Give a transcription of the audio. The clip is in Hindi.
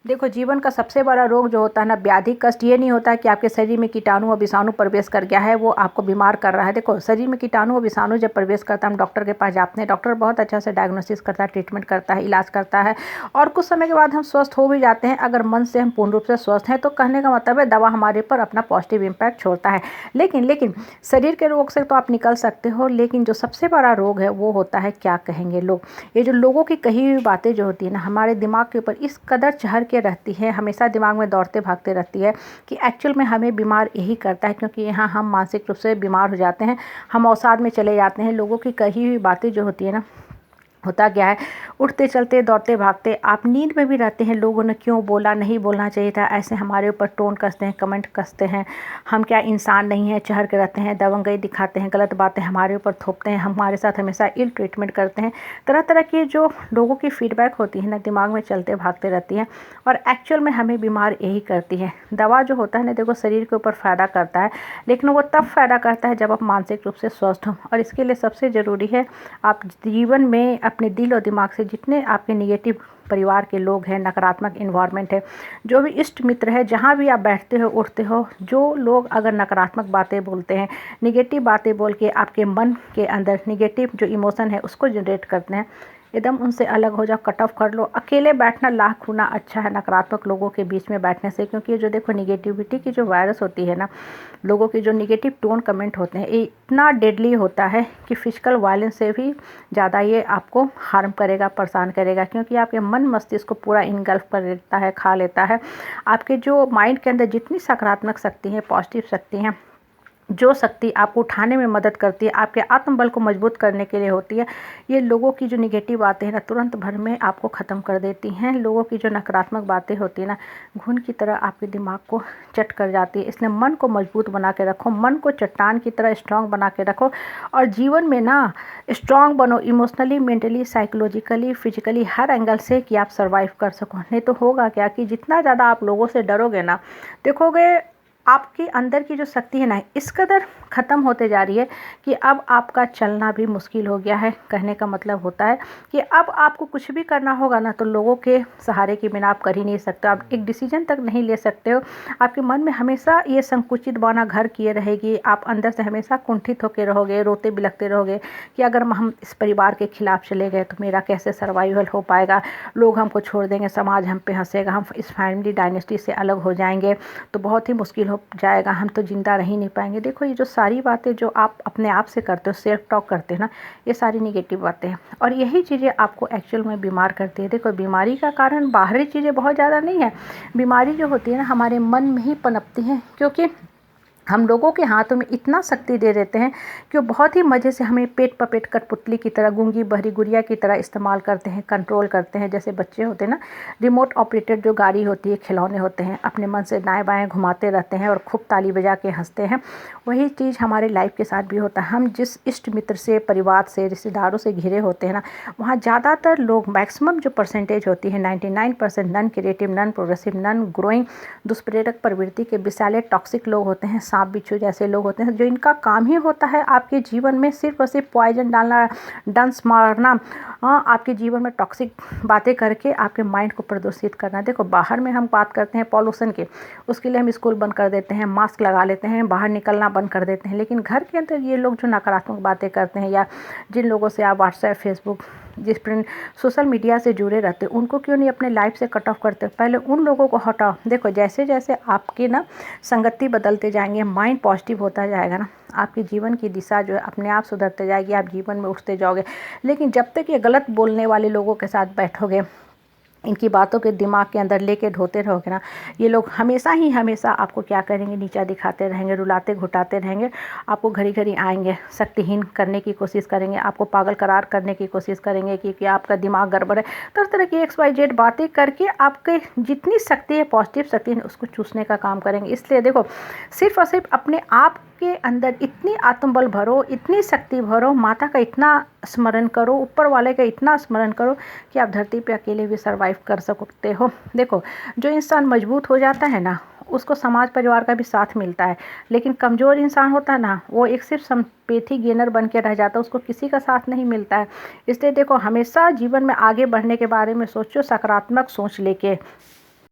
देखो, जीवन का सबसे बड़ा रोग जो होता है ना, व्याधि कष्ट, ये नहीं होता है कि आपके शरीर में कीटाणु और विषाणु प्रवेश कर गया है, वो आपको बीमार कर रहा है। देखो, शरीर में कीटाणु और विषाणु जब प्रवेश करता है, हम डॉक्टर के पास जाते हैं, डॉक्टर बहुत अच्छा से डायग्नोसिस करता है, ट्रीटमेंट करता है, इलाज करता है, और कुछ समय के बाद हम स्वस्थ हो भी जाते हैं। अगर मन से हम पूर्ण रूप से स्वस्थ हैं, तो कहने का मतलब है दवा हमारे ऊपर अपना पॉजिटिव इम्पैक्ट छोड़ता है। लेकिन शरीर के रोग से तो आप निकल सकते हो, लेकिन जो सबसे बड़ा रोग है वो होता है क्या कहेंगे लोग। ये जो लोगों की कही हुई बातें जो होती है ना, हमारे दिमाग के ऊपर इस कदर चढ़ के रहती है, हमेशा दिमाग में दौड़ते भागते रहती है कि एक्चुअल में हमें बीमार यही करता है, क्योंकि यहाँ हम मानसिक रूप से बीमार हो जाते हैं, हम अवसाद में चले जाते हैं। लोगों की कही हुई बातें जो होती है ना, होता क्या है, उठते चलते दौड़ते भागते आप नींद में भी रहते हैं, लोगों ने क्यों बोला, नहीं बोलना चाहिए था, ऐसे हमारे ऊपर टोन कसते हैं, कमेंट कसते हैं, हम क्या इंसान नहीं है, चढ़ के रहते हैं, दबंगई दिखाते हैं, गलत बातें हमारे ऊपर थोपते हैं, हमारे साथ हमेशा इल ट्रीटमेंट करते हैं। तरह तरह की जो लोगों की फीडबैक होती है ना, दिमाग में चलते भागते रहती हैं, और एक्चुअल में हमें बीमार यही करती है। दवा जो होता है ना, देखो शरीर के ऊपर फ़ायदा करता है, लेकिन वो तब फ़ायदा करता है जब आप मानसिक रूप से स्वस्थ हों, और इसके लिए सबसे ज़रूरी है आप जीवन में अपने दिल और दिमाग से जितने आपके निगेटिव परिवार के लोग हैं, नकारात्मक इन्वायरमेंट है, जो भी इष्ट मित्र है, जहाँ भी आप बैठते हो उठते हो, जो लोग अगर नकारात्मक बातें बोलते हैं, निगेटिव बातें बोल के आपके मन के अंदर निगेटिव जो इमोशन है उसको जनरेट करते हैं, एकदम उनसे अलग हो जाओ, कट ऑफ कर लो। अकेले बैठना लाख गुना अच्छा है नकारात्मक लोगों के बीच में बैठने से, क्योंकि ये जो देखो निगेटिविटी की जो वायरस होती है ना, लोगों की जो निगेटिव टोन कमेंट होते हैं, ये इतना डेडली होता है कि फिजिकल वायलेंस से भी ज़्यादा ये आपको हार्म करेगा, परेशान करेगा, क्योंकि आपके मन मस्तिष्क को पूरा इनगल्फ कर लेता है, खा लेता है। आपके जो माइंड के अंदर जितनी सकारात्मक शक्ति है, पॉजिटिव शक्ति है, जो शक्ति आपको उठाने में मदद करती है, आपके आत्मबल को मजबूत करने के लिए होती है, ये लोगों की जो निगेटिव बातें हैं ना, तुरंत भर में आपको ख़त्म कर देती हैं। लोगों की जो नकारात्मक बातें होती है ना, घुन की तरह आपके दिमाग को चट कर जाती है। इसलिए मन को मजबूत बना के रखो, मन को चट्टान की तरह स्ट्रांग बना के रखो, और जीवन में ना स्ट्रांग बनो, इमोशनली, मेंटली, साइकोलॉजिकली, फिजिकली, हर एंगल से, कि आप सर्वाइव कर सको। नहीं तो होगा क्या कि जितना ज़्यादा आप लोगों से डरोगे ना, देखोगे आपके अंदर की जो शक्ति है ना, इस कदर ख़त्म होते जा रही है कि अब आपका चलना भी मुश्किल हो गया है। कहने का मतलब होता है कि अब आपको कुछ भी करना होगा ना, तो लोगों के सहारे के बिना आप कर ही नहीं सकते, आप एक डिसीजन तक नहीं ले सकते हो। आपके मन में हमेशा ये संकुचित भावना घर किए रहेगी, आप अंदर से हमेशा कुंठित होकर रहोगे, रोते बिलखते रहोगे कि अगर हम इस परिवार के खिलाफ चले गए तो मेरा कैसे सर्वाइवल हो पाएगा, लोग हमको छोड़ देंगे, समाज हम पे हंसेगा, हम इस फैमिली डायनेस्टी से अलग हो जाएंगे तो बहुत ही मुश्किल हो जाएगा, हम तो ज़िंदा रह ही नहीं पाएंगे। देखो, ये जो सारी बातें जो आप अपने आप से करते हो, सेल्फ टॉक करते हो ना, ये सारी निगेटिव बातें हैं, और यही चीज़ें आपको एक्चुअल में बीमार करती है। देखो, बीमारी का कारण बाहरी चीज़ें बहुत ज़्यादा नहीं है, बीमारी जो होती है ना, हमारे मन में ही पनपती है, क्योंकि हम लोगों के हाथों में इतना शक्ति दे देते हैं कि वो बहुत ही मज़े से हमें पेट पपेट कठपुतली की तरह, गूंगी बहरी गुड़िया की तरह इस्तेमाल करते हैं, कंट्रोल करते हैं। जैसे बच्चे होते हैं ना, रिमोट ऑपरेटेड जो गाड़ी होती है, खिलौने होते हैं, अपने मन से दाएं बाएं घुमाते रहते हैं और खूब ताली बजा के हंसते हैं। वही चीज़ हमारे लाइफ के साथ भी होता है। हम जिस इष्ट मित्र से, परिवार से, रिश्तेदारों से घिरे होते हैं ना, वहाँ ज़्यादातर लोग, मैक्सिमम जो परसेंटेज होती है 99% non creative, non progressive, non growing, दुष्प्रेरक प्रवृत्ति के विषैले टॉक्सिक लोग होते हैं, सांप बिच्छू जैसे लोग होते हैं, जो इनका काम ही होता है आपके जीवन में सिर्फ और सिर्फ पॉइजन डालना, डंस मारना, आपके जीवन में टॉक्सिक बातें करके आपके माइंड को प्रदूषित करना। देखो, बाहर में हम बात करते हैं पॉल्यूशन के, उसके लिए हम स्कूल बंद कर देते हैं, मास्क लगा लेते हैं, बाहर निकलना बंद कर देते हैं, लेकिन घर के अंदर ये लोग जो नकारात्मक बातें करते हैं, या जिन लोगों से आप व्हाट्सएप, फेसबुक, जिस प्रिंट सोशल मीडिया से जुड़े रहते हैं, उनको क्यों नहीं अपने लाइफ से कट ऑफ करते? पहले उन लोगों को हटाओ। देखो, जैसे जैसे आपके ना संगति बदलते जाएंगे, माइंड पॉजिटिव होता जाएगा ना, आपके जीवन की दिशा जो है अपने आप सुधरते जाएगी, आप जीवन में उठते जाओगे। लेकिन जब तक ये गलत बोलने वाले लोगों के साथ बैठोगे, इनकी बातों के दिमाग के अंदर लेके ढोते रहोगे ना, ये लोग हमेशा ही हमेशा आपको क्या करेंगे, नीचा दिखाते रहेंगे, रुलाते घुटाते रहेंगे, आपको घड़ी घड़ी आएंगे, शक्तिहीन करने की कोशिश करेंगे, आपको पागल करार करने की कोशिश करेंगे कि आपका दिमाग गड़बड़ है, तरह तरह की XYZ बातें करके आपके जितनी शक्ति है, पॉजिटिव शक्ति है, उसको चूसने का काम करेंगे। इसलिए देखो, सिर्फ और सिर्फ अपने आप के अंदर इतनी आत्मबल भरो, इतनी शक्ति भरो, माता का इतना स्मरण करो, ऊपर वाले का इतना स्मरण करो कि आप धरती पे अकेले भी सर्वाइव कर सकते हो। देखो, जो इंसान मजबूत हो जाता है ना, उसको समाज परिवार का भी साथ मिलता है, लेकिन कमज़ोर इंसान होता है ना, वो एक सिर्फ संपत्ति गेनर बन के रह जाता है, उसको किसी का साथ नहीं मिलता है। इसलिए देखो, हमेशा जीवन में आगे बढ़ने के बारे में सोचो, सकारात्मक सोच लेके।